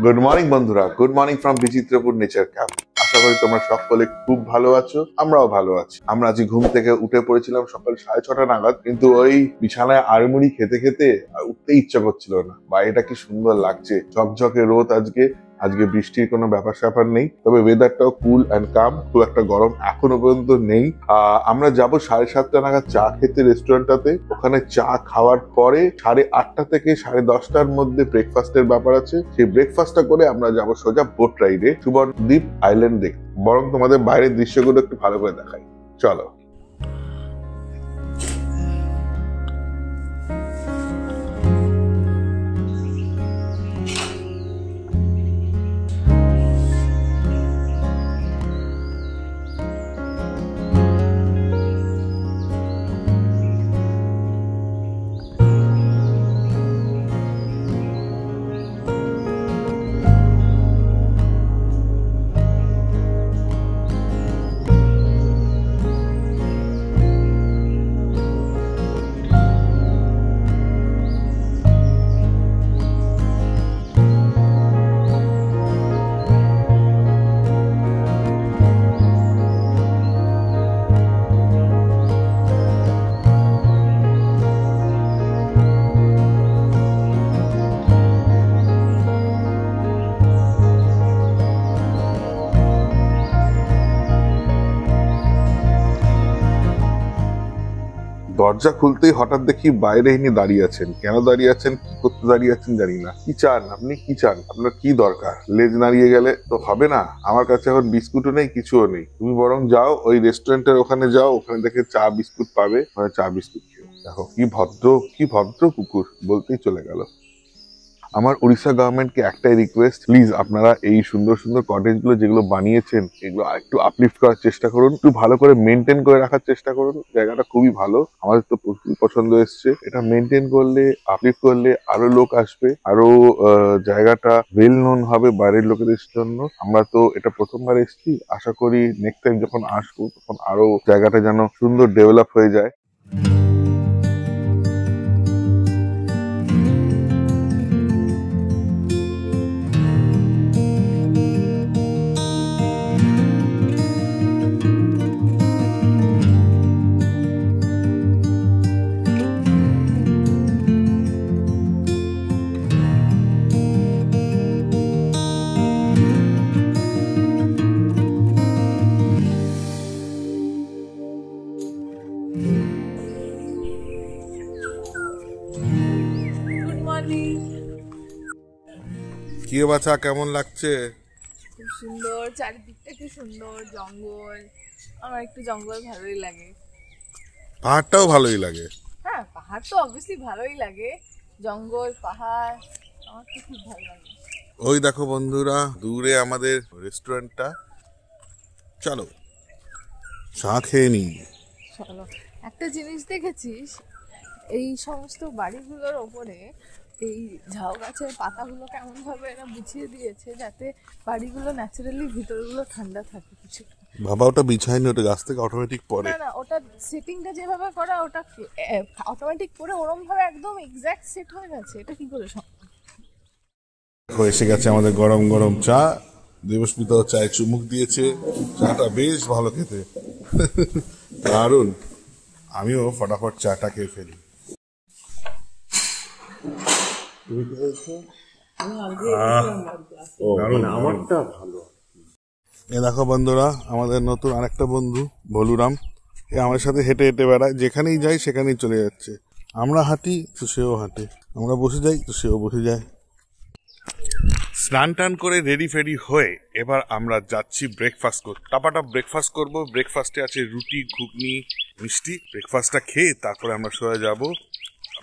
Good morning বন্ধুরা, good morning from Bichitrapur nature camp. আশা করি তোমরা সকলে খুব ভালো আছো, আমরাও ভালো আছি। আমরা আজ ঘুম থেকে উঠে পড়েছিলাম সকাল 6:30 নাগাদ, কিন্তু ওই বিছানায় আড়মুড়ি খেতে খেতে উঠতে ইচ্ছা করছিল না। বাইরেটা কি সুন্দর লাগছে, ঝকঝকে রোদ। আজকে বৃষ্টির কোনো ব্যাপার স্যাপার নেই, তবে ওয়েদারটাও কুল অ্যান্ড কাম, খুব একটা গরম এখনো পর্যন্ত নেই। আমরা যাব 7:30 নাগাদ চা খেতে রেস্টুরেন্টটাতে। ওখানে চা খাওয়ার পরে 8:30 থেকে 10:30টার মধ্যে ব্রেকফাস্টের ব্যাপার আছে। সেই ব্রেকফাস্টটা করে আমরা যাব সোজা বোট রাইডে সুবর্ণদ্বীপ আইল্যান্ড দেখতে। বরং তোমাদের বাইরের দৃশ্যগুলো একটু ভালো করে দেখাই, চলো। দরজা খুলতেই হঠাৎ দেখি বাইরে ইনি দাঁড়িয়ে আছেন। কেন দাঁড়িয়ে আছেন, কি করতে দাঁড়িয়ে আছেন জানি না। কি চান আপনি, কি চান? আপনার কি দরকার? লেজ নাড়িয়ে গেলে তো হবে না। আমার কাছে এখন বিস্কুটও নেই, কিছুও নেই। তুমি বরং যাও ওই রেস্টুরেন্টের ওখানে যাও, ওখানে দেখে চা বিস্কুট পাবে, ওখানে চা বিস্কুট খেও। দেখো কি ভদ্র কুকুর, বলতেই চলে গেল। আমার উড়িষ্যা গভর্নমেন্টকে একটাই রিকোয়েস্ট, প্লিজ আপনারা এই সুন্দর সুন্দর কটেজ গুলো যেগুলো বানিয়েছেন, এগুলো একটু আপলিফট করার চেষ্টা করুন, একটু ভালো করে মেনটেন করে রাখার চেষ্টা করুন। জায়গাটা খুবই ভালো, আমাদের তো পছন্দ এসছে। এটা মেনটেন করলে, আপলিফট করলে আরো লোক আসবে, আরো জায়গাটা ওয়েল নোন হবে বাইরের লোকেদের জন্য। আমরা তো এটা প্রথমবার এসেছি, আশা করি নেক্সট টাইম যখন আসবো তখন আরো জায়গাটা যেন সুন্দর ডেভেলপ হয়ে যায়। কি বাছা, কেমন লাগছে? খুব সুন্দর, চারিদিকটা কি সুন্দর, জঙ্গল। আমার একটু জঙ্গল ভালোই লাগে। পাহাড়টাও ভালোই লাগে। হ্যাঁ, পাহাড় তো অবভিয়াসলি ভালোই লাগে। জঙ্গল, পাহাড় আমার তো খুব ভালো লাগে। ওই দেখো বন্ধুরা, দূরে আমাদের রেস্টুরেন্টটা। চলো চা খেয়ে নি। চলো। একটা জিনিস দেখেছিস, এই সমস্ত বাড়িগুলোর ওপরে এই ঝাউ গাছের পাতাগুলো কেমন ভাবে এরা বিছিয়ে দিয়েছে যাতে বাড়িগুলো ন্যাচারালি ভিতরগুলো ঠান্ডা থাকে কিছু। বাবা ওটা বিছায়নি, ওটা গাছ থেকে অটোমেটিক পড়ে। না, ওটা সেটিংটা যেভাবে করা, ওটা অটোমেটিক পরে ওরম ভাবে একদম এক্সাক্ট সেট হয়ে গেছে। এটা কি করে সম্ভব? এসে গেছে আমাদের গরম গরম চা। দেবস্মিতা চায়ে চুমুক দিয়েছে। চাটা বেশ ভালো খেতে, দারুন। আমিও ফটাফট চাটা খেয়ে ফেলি। এ দেখো বন্ধুরা, আমাদের নতুন আরেকটা বন্ধু ভলুরাম। এ আমার সাথে হেঁটে হেঁটে বেড়ায়, যেখানেই যাই সেখানেই চলে যাচ্ছে। আমরা হাঁটি তো সেও হাঁটে, আমরা বসে যাই তো সেও বসে যায়। স্নান টান করে রেডি ফেডি হয়ে এবার আমরা যাচ্ছি ব্রেকফাস্ট করতে। টাপাটা ব্রেকফাস্ট করবো। ব্রেকফাস্টে আছে রুটি, ঘুগনি, মিষ্টি। ব্রেকফাস্টটা খেয়ে তারপরে আমরা সোজা যাবো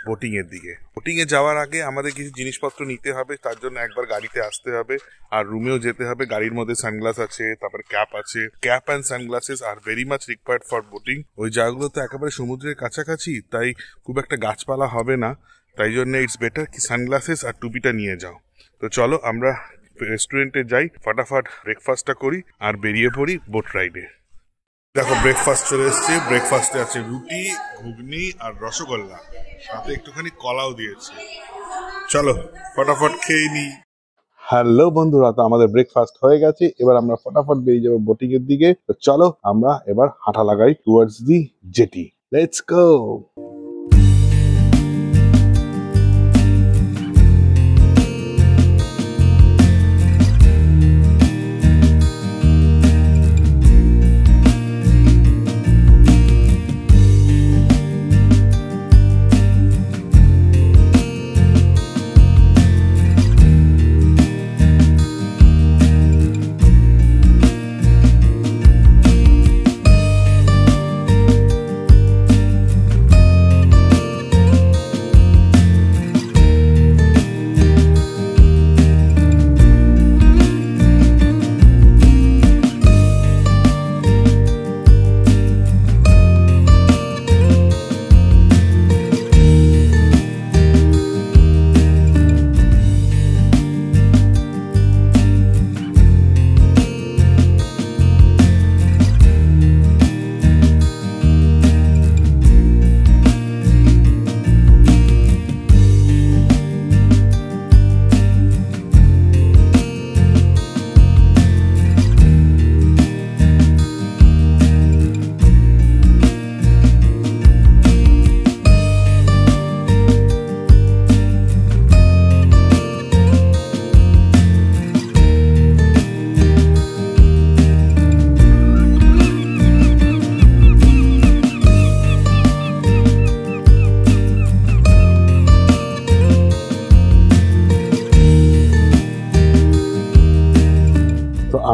বোটিং এর দিকে। বোটিং এ যাওয়ার আগে আমাদের কিছু জিনিসপত্র নিতে হবে, তার জন্য একবার গাড়িতে আসতে হবে আর রুমেও যেতে হবে। গাড়ির মধ্যে সানগ্লাস আছে, তারপর ক্যাপ আছে। Cap and sunglasses are very much required for boating. ওই জায়গাগুলো তো একেবারে সমুদ্রের কাছাকাছি, তাই খুব একটা গাছপালা হবে না, তাই জন্য ইটস বেটার কি সানগ্লাসেস আর টুপিটা নিয়ে যাও। তো চলো আমরা রেস্টুরেন্টে যাই, ফটাফট ব্রেকফাস্টটা করি আর বেরিয়ে পড়ি বোট রাইডে। দেখো ব্রেকফাস্ট চলে এসছে। ব্রেকফাস্টে আছে রুটি, ঘুগনি আর রসগোল্লা, সাথে একটুখানি কলাও দিয়েছে। চলো ফটাফট খেয়ে নি। হ্যালো বন্ধুরা, তো আমাদের ব্রেকফাস্ট হয়ে গেছে। এবার আমরা ফটাফট বেরিয়ে যাবো বোটিং এর দিকে। তো চলো আমরা এবার হাঁটা লাগাই towards the jetty. Let's go.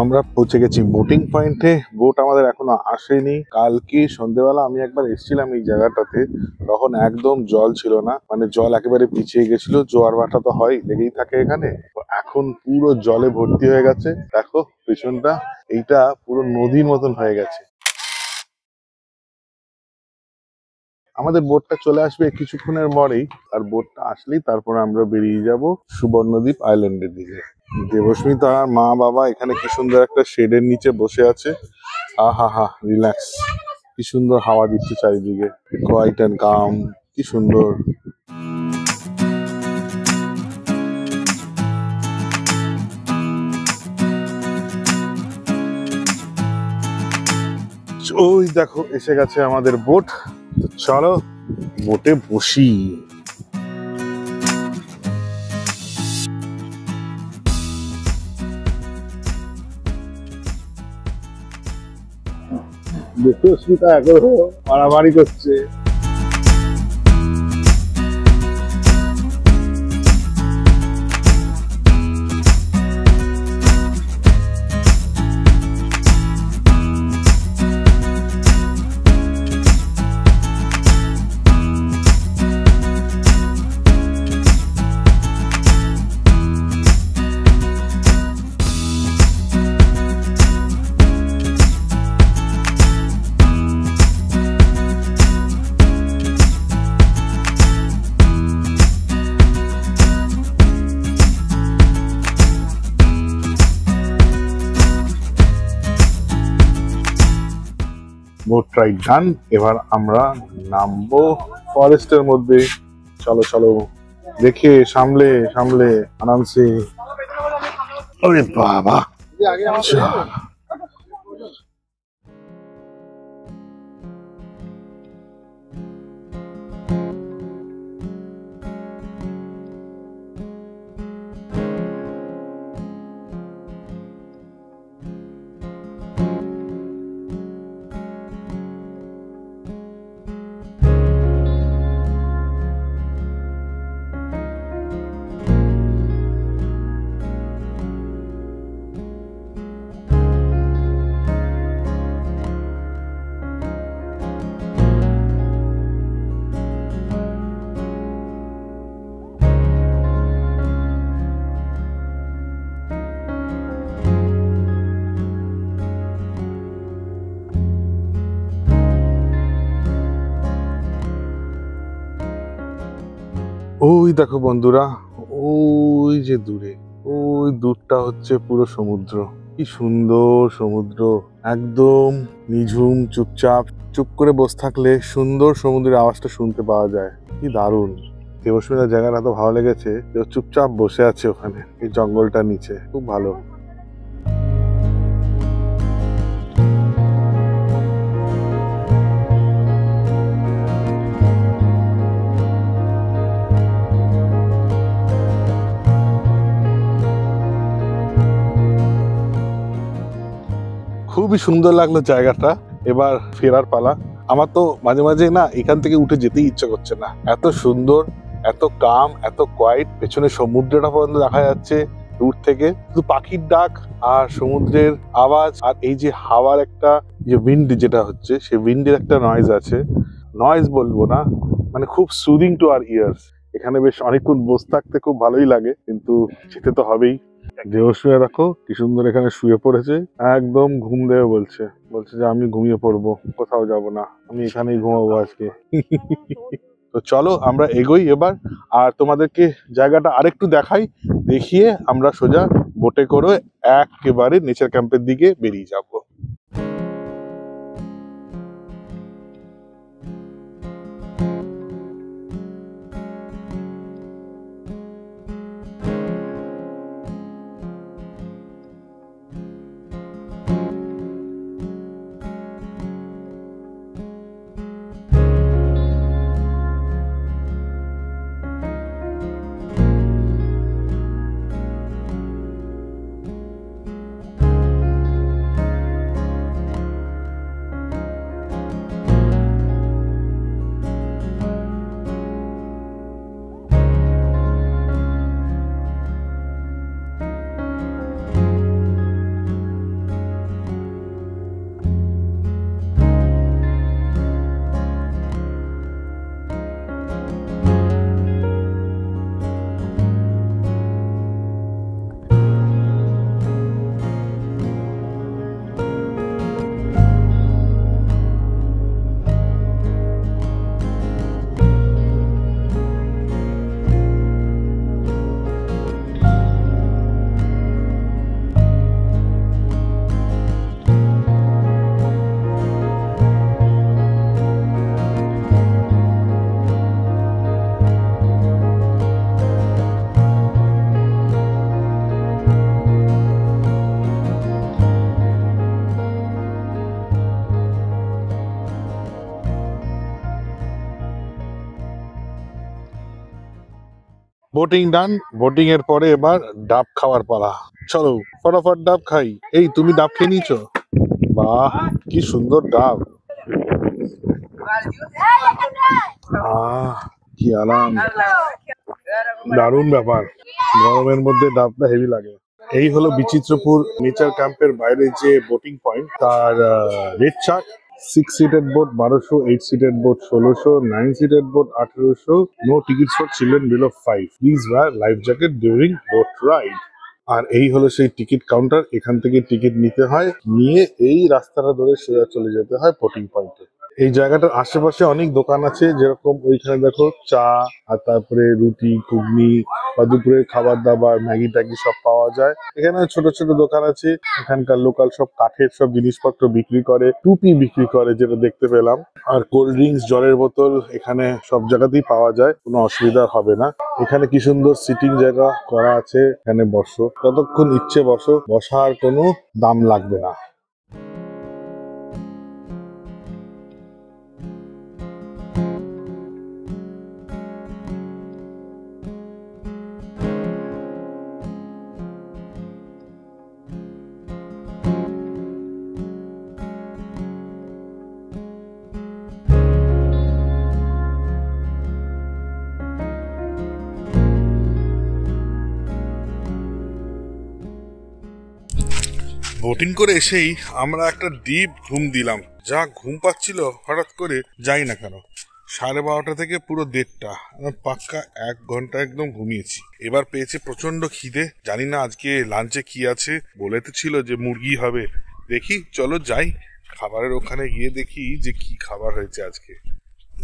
আমরা পৌঁছে গেছি বোটিং পয়েন্টে। বোট আমাদের এখনো আসেনি। কালকে সন্ধ্যেবেলা আমি একবার এসেছিলাম এই জায়গাটাতে, তখন একদম জল ছিল না, মানে জল একেবারে পিছিয়ে গেছিল। জোয়ার ভাটা তো হয়, লেগেই থাকে এখানে। তো এখন পুরো জলে ভর্তি হয়ে গেছে। দেখো পেছনটা, এইটা পুরো নদীর মতন হয়ে গেছে। আমাদের বোটটা চলে আসবে কিছুক্ষণের পরেই, আর বোটটা আসলেই তারপরে আমরা বেরিয়ে যাব সুবর্ণদ্বীপ আইল্যান্ডের দিকে। দেবস্মিতা আর মা বাবা এখানে কি সুন্দর একটা শেডের নিচে বসে আছে। আহা হা, রিল্যাক্স। কি সুন্দর হাওয়া দিচ্ছে চারিদিকে, কোয়াইট এন্ড কাম, কি সুন্দর। ওই দেখো এসে গেছে আমাদের বোট। তো চলো বোটে বসি। দেখো স্মিতা এখনো মারামারি করছে। বোট রাইড ডান। এবার আমরা নামবো ফরেস্টের মধ্যে। চলো চলো, দেখে সামলে সামলে আরামসে। ওরে বাবা, ওই দেখো বন্ধুরা, ওই যে দূরে, ওই দূরটা হচ্ছে পুরো সমুদ্র। কি সুন্দর সমুদ্র, একদম নিঝুম, চুপচাপ। চুপ করে বসে থাকলে সুন্দর সমুদ্রের আওয়াজটা শুনতে পাওয়া যায়। কি দারুণ। দেবস্মিতার জায়গাটা তো ভালো লেগেছে, যে ও চুপচাপ বসে আছে ওখানে এই জঙ্গলটার নিচে, খুব ভালো। খুবই সুন্দর লাগলো জায়গাটা। এবার ফেরার পালা। আমার তো মাঝে মাঝে না এখান থেকে উঠে যেতেই ইচ্ছা করছে না, এত সুন্দর, এত কাম, এত কোয়াইট। পেছনে সমুদ্রটা পর্যন্ত দেখা যাচ্ছে দূর থেকে, শুধু পাখির ডাক আর সমুদ্রের আওয়াজ, আর এই যে হাওয়ার একটা যে উইন্ড যেটা হচ্ছে, সেই উইন্ডের একটা নয়েজ আছে। নয়েজ বলবো না, মানে খুব সুদিং টু আর ইয়ার্স। এখানে বেশ অনেকক্ষণ বসে থাকতে খুব ভালোই লাগে, কিন্তু যেতে তো হবেই। দেবস্মিতা দেখো কি সুন্দর এখানে শুয়ে পড়েছে, একদম ঘুম দেবে বলছে, বলছে যে আমি ঘুমিয়ে পড়বো, কোথাও যাব না, আমি এখানেই ঘুমাবো আজকে। তো চলো আমরা এগোই এবার, আর তোমাদেরকে জায়গাটা আরেকটু দেখাই, দেখিয়ে আমরা সোজা বোটে করে একেবারে নেচার ক্যাম্পের দিকে বেরিয়ে যাব। বোটিং ডান। বোটিং এর পরে এবার ডাব খাওয়ার পালা। চলো ফটাফট ডাব খাই। এই তুমি ডাব খেয়ে নিয়েছো? বাহ কি সুন্দর ডাব, কি আরাম, দারুণ ব্যাপার। গরমের মধ্যে ডাবটা হেভি লাগে। এই হলো বিচিত্রপুর নেচার ক্যাম্পের বাইরে যে বোটিং পয়েন্ট, তার rate chart. 6 seated boat 1200, 8 seated boat 1600, 9 seated boat 1800। No tickets for children below 5। Please wear life jacket during boat ride. আর এই হলো সেই টিকিট কাউন্টার, এখান থেকে টিকিট নিতে হয়, নিয়ে এই রাস্তাটা ধরে সোজা চলে যেতে হয় বোটিং পয়েন্টে। এই জায়গাটার আশেপাশে অনেক দোকান আছে, যেরকম ওইখানে দেখো চা, আর তারপরে রুটি, ঘুগনি বা দুপুরের খাবার দাবার, ম্যাগি ট্যাগি সব পাওয়া যায়। এখানে ছোট ছোট দোকান আছে, এখানকার লোকাল সব কাঠের সব জিনিসপত্র বিক্রি করে, টুপি বিক্রি করে যেটা দেখতে পেলাম, আর কোল্ড ড্রিঙ্কস, জলের বোতল এখানে সব জায়গাতেই পাওয়া যায়, কোনো অসুবিধা হবে না। এখানে কি সুন্দর সিটিং জায়গা করা আছে, এখানে বসো, যতক্ষণ ইচ্ছে বসো, বসার কোনো দাম লাগবে না। বোটিং করে এসেই আমরা একটা ডিপ ঘুম দিলাম, যা ঘুম পাচ্ছিল হঠাৎ করে, যাই না কেন 12:30 থেকে পুরো 1:30, পাক্কা 1 ঘন্টা একদম ঘুমিয়েছি। এবার পেয়েছে প্রচন্ড খিদে, জানি না আজকে লাঞ্চে কি আছে, বলে তো ছিল যে মুরগি হবে, দেখি চলো যাই খাবারের ওখানে গিয়ে দেখি যে কি খাবার হয়েছে আজকে।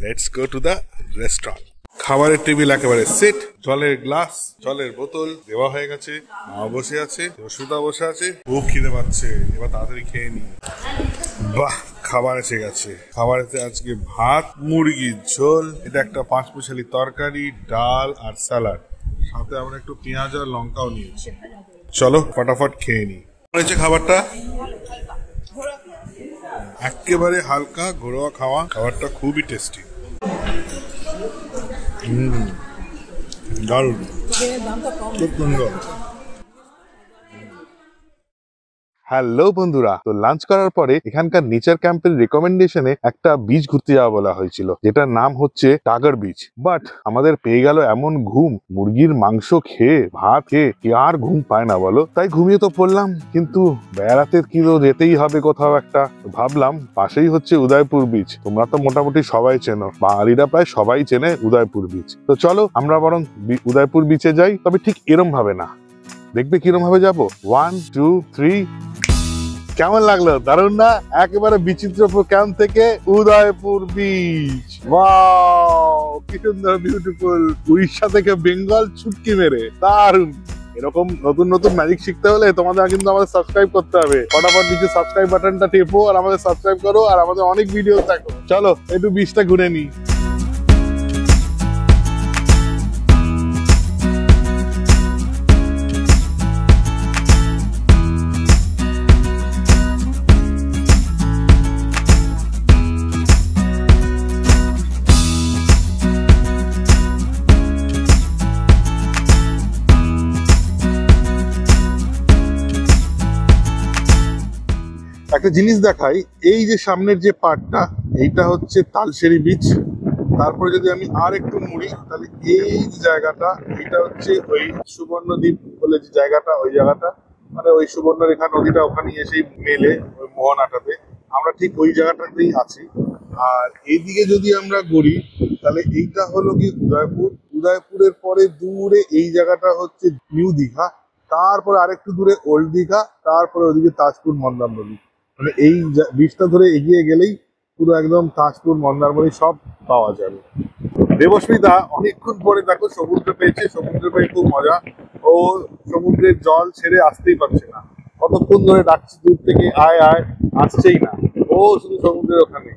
Let's go to the restaurant. খাবারের টেবিল একেবারে সেট, জলের গ্লাস, জলের বোতল দেওয়া হয়ে গেছে। মা বসে আছে, সুতা বসে আছে, ও খিদে পাচ্ছে, এবার তাড়াতাড়ি খেয়ে নি। বাহ, খাবার এসে গেছে। খাবারেতে আজকে ভাত, মুরগির ঝোল, এটা একটা 5 মিশালি তরকারি, ডাল আর স্যালাড, সাথে আমরা একটু পেঁয়াজ আর লঙ্কাও নিয়েছি। চলো ফটাফট খেয়ে নি। হয়েছে খাবারটা একেবারে হালকা ঘরোয়া খাওয়া, খাবারটা খুবই টেস্টি। দারুণ, খুব সুন্দর। হ্যালো বন্ধুরা, তো লাঞ্চ করার পরে এখানকার নেচার ক্যাম্পের রেকমেন্ডেশনে একটা বিচ ঘুরতে যাওয়া বলা হয়েছিল, যেটার নাম হচ্ছে টাগার বিচ। বাট আমাদের পেয়ে গেল এমন ঘুম, মুরগির মাংস খেয়ে ভাত খেয়ে কি আর ঘুম পায় না বলো। তাই ঘুমিয়ে তো পড়লাম, কিন্তু বেড়াতে কি তো যেতেই হবে কোথাও একটা। ভাবলাম পাশেই হচ্ছে উদয়পুর বিচ, তোমরা তো মোটামুটি সবাই চেনো, বাঙালিরা প্রায় সবাই চেনে উদয়পুর বিচ। তো চলো আমরা বরং উদয়পুর বিচে যাই, তবে ঠিক এরম ভাবে না। দেখবে কিরম ভাবে যাবো। 1 2 3। কেমন লাগলো? দারুণ না? একেবারে বিচিত্রপুর ক্যাম্প থেকে উদয়পুর বিচ। ওয়াও, কি সুন্দর, বিউটিফুল। উড়িষ্যা থেকে বেঙ্গল ছুটকি মেরে, দারুণ। এরকম নতুন নতুন ম্যাজিক শিখতে হলে তোমাদের কিন্তু আমাদের সাবস্ক্রাইব করতে হবে। ফটাফট নিচে সাবস্ক্রাইব বাটনটা টেপো আর আমাদের সাবস্ক্রাইব করো, আর আমাদের অনেক ভিডিও দেখো। চলো একটু বিচটা ঘুরে নিই। একটা জিনিস দেখাই, এই যে সামনের যে পার্টটা, এইটা হচ্ছে তালসেরি বিচ। তারপরে যদি আমি আর একটু মুড়ি, তাহলে এই জায়গাটা, এটা হচ্ছে ওই সুবর্ণদ্বীপ বলে যে জায়গাটা, ওই জায়গাটা মানে ওই সুবর্ণরেখা নদীটা ওখানে এসেই মেলে ওই মোহনাটাতে। আমরা ঠিক ওই জায়গাটাতেই আছি। আর এইদিকে যদি আমরা ঘুরি, তাহলে এইটা হলো কি উদয়পুর। উদয়পুরের পরে দূরে এই জায়গাটা হচ্ছে নিউ দীঘা, তারপরে আরেকটু দূরে ওল্ড দীঘা, তারপরে ওইদিকে তাজপুর মন্দারমণি। মানে এই বিচটা ধরে এগিয়ে গেলেই পুরো একদম তাজপুর মন্দারমণি সব পাওয়া যাবে। দেবস্মিতা অনেকক্ষণ পরে দেখো সমুদ্র পেয়েছে, সমুদ্র পেয়ে খুব মজা। ও সমুদ্রের জল ছেড়ে আসতেই পারছে না, কতক্ষণ ধরে ডাকছি দূর থেকে, আয় আয়, আসছেই না। ও শুধু সমুদ্রের ওখানে,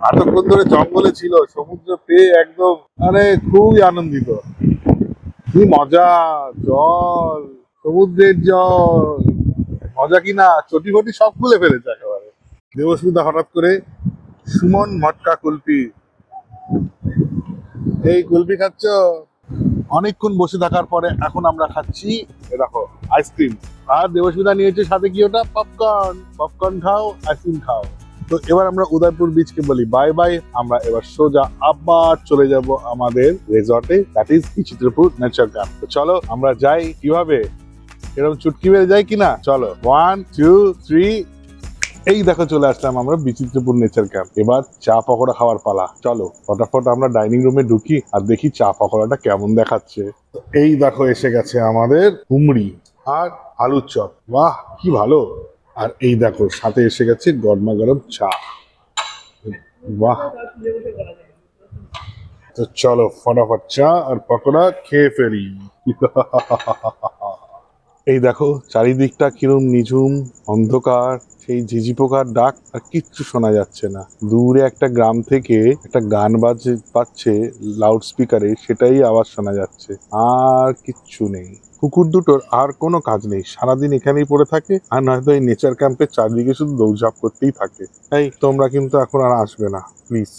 এতক্ষণ ধরে জঙ্গলে ছিল, সমুদ্র পেয়ে একদম মানে খুবই আনন্দিত। কি মজা, জল, সমুদ্রের জল, মজা কিনা চটি ফটি সব খুলে ফেলেছে একেবারে। দেবস্মিতা হঠাৎ করে সুমন মটকা কুলফি, এই কুলফি খাচ্ছ? অনেকক্ষণ বসে থাকার পরে এখন আমরা খাচ্ছি দেখো আইসক্রিম। আর দেবস্মিতা নিয়েছে সাথে কি ওটা, পপকর্ন। পপকর্ন খাও, আইসক্রিম খাও। তো এবার আমরা উদয়পুর বিচকে বলি বাই বাই। আমরা এবার সোজা আবার চলে যাব আমাদের রিসর্টে, that is Bichitrapur nature camp. তো চলো আমরা যাই। কিভাবে, এরকম চুটকি মেরে যাই কিনা, চলো 1 2 3। এই দেখো চলে আসলাম আমরা বিচিত্রপুর নেচার ক্যাম্প। এবার চা পকোড়া খাওয়ার পালা। চলো ফটাফট আমরা ডাইনিং রুমে ঢুকি আর দেখি চা পকোড়াটা কেমন দেখাচ্ছে। এই দেখো এসে গেছে আমাদের কুমড়ি আর আলুর চপ, বাহ কি ভালো। আর এই দেখো সাথে এসে গেছে গরমা গরম চা, বাহ। তো চলো ফটাফট চা আর পকোড়া খেয়ে ফেলি। এই দেখো চারিদিকটা কিরম নিঝুম অন্ধকার, সেই ঝিঝি পোকার ডাক আর কিচ্ছু শোনা যাচ্ছে না। দূরে একটা গ্রাম থেকে একটা গান বাজছে লাউড স্পিকারে, সেটাই আওয়াজ শোনা যাচ্ছে, আর কিচ্ছু নেই। কুকুর দুটোর আর কোনো কাজ নেই, সারাদিন এখানেই পড়ে থাকে, আর নয়তো এই নেচার ক্যাম্পের চারদিকে শুধু দৌড়ঝাঁপ করতেই থাকে। এই তোমরা কিন্তু এখন আর আসবে না প্লিজ।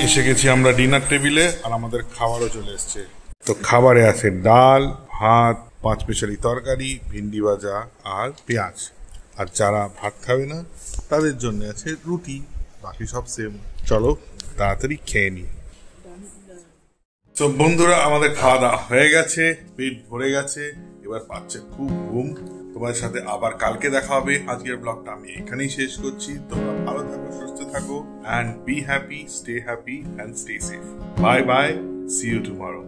এসে গেছি আমরা ডিনার টেবিলে, আর আমাদের খাবারও চলে এসছে। তো খাবারে আছে ডাল, ভাত, 5 মিশালি তরকারি, ভিন্ডি ভাজা আর পেঁয়াজ। আর যারা ভাত খাবে না তাদের জন্য আছে রুটি, বাকি সব সেম। চলো তাড়াতাড়ি খেয়ে নি। তো বন্ধুরা আমাদের খাওয়া দাওয়া হয়ে গেছে, পেট ভরে গেছে, এবার পাচ্ছে খুব ঘুম। তোমার সাথে আবার কালকে দেখা হবে। আজকের ব্লগটা আমি এখানেই শেষ করছি। তোমরা ভালো থাকো, সুস্থ থাকো, and be happy, stay happy and stay safe. Bye bye, see you tomorrow.